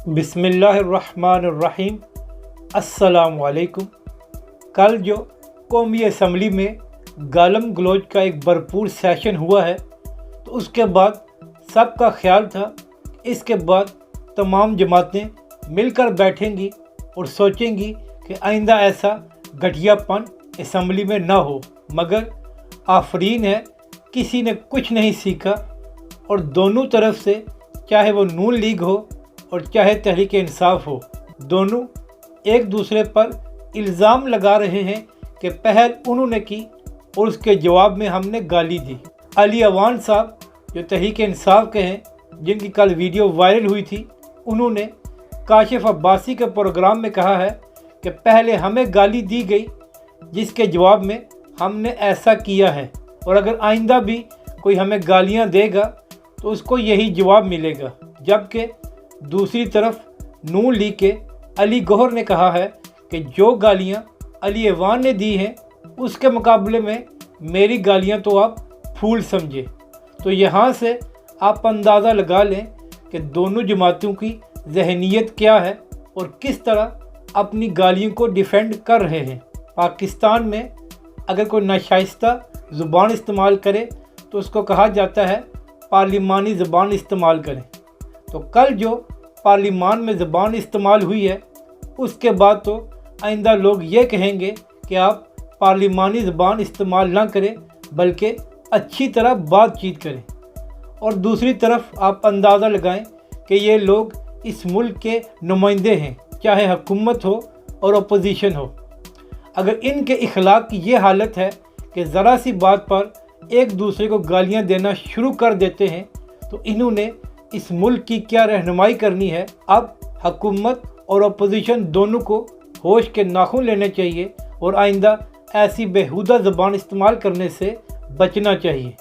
बिस्मिल्लाहिर्रहमानिर्रहीम। अस्सलामुअलैकुम। कल जो कौमी असम्बली में गालम गलोच का एक भरपूर सेशन हुआ है, तो उसके बाद सबका ख्याल था इसके बाद तमाम जमातें मिलकर बैठेंगी और सोचेंगी कि आइंदा ऐसा घटियापन असम्बली में ना हो। मगर आफरीन है, किसी ने कुछ नहीं सीखा और दोनों तरफ से, चाहे वो नून लीग हो और चाहे तहरीक इंसाफ हो, दोनों एक दूसरे पर इल्ज़ाम लगा रहे हैं कि पहल उन्होंने की और उसके जवाब में हमने गाली दी। अली अवान साहब जो तहरीक इंसाफ के हैं, जिनकी कल वीडियो वायरल हुई थी, उन्होंने काशिफ अब्बासी के प्रोग्राम में कहा है कि पहले हमें गाली दी गई, जिसके जवाब में हमने ऐसा किया है, और अगर आइंदा भी कोई हमें गालियां देगा तो उसको यही जवाब मिलेगा। जबकि दूसरी तरफ नून लीग के अली गौहर ने कहा है कि जो गालियां अली अवान ने दी हैं, उसके मुकाबले में मेरी गालियां तो आप फूल समझे। तो यहाँ से आप अंदाज़ा लगा लें कि दोनों जमातों की जहनीत क्या है और किस तरह अपनी गालियों को डिफेंड कर रहे हैं। पाकिस्तान में अगर कोई नाशाइस्ता ज़ुबान इस्तेमाल करे तो उसको कहा जाता है पार्लिमानी ज़बान इस्तेमाल करें। तो कल जो पार्लिमान में ज़बान इस्तेमाल हुई है, उसके बाद तो आइंदा लोग ये कहेंगे कि आप पार्लिमानी ज़बान इस्तेमाल ना करें, बल्कि अच्छी तरह बातचीत करें। और दूसरी तरफ आप अंदाज़ा लगाएं कि ये लोग इस मुल्क के नुमाइंदे हैं, चाहे हुकूमत हो और अपोजिशन हो। अगर इनके इखलाक की ये हालत है कि ज़रा सी बात पर एक दूसरे को गालियां देना शुरू कर देते हैं, तो इन्होंने इस मुल्क की क्या रहनुमाई करनी है। अब हुकूमत और अपोजिशन दोनों को होश के नाखून लेने चाहिए और आइंदा ऐसी बेहुदा ज़बान इस्तेमाल करने से बचना चाहिए।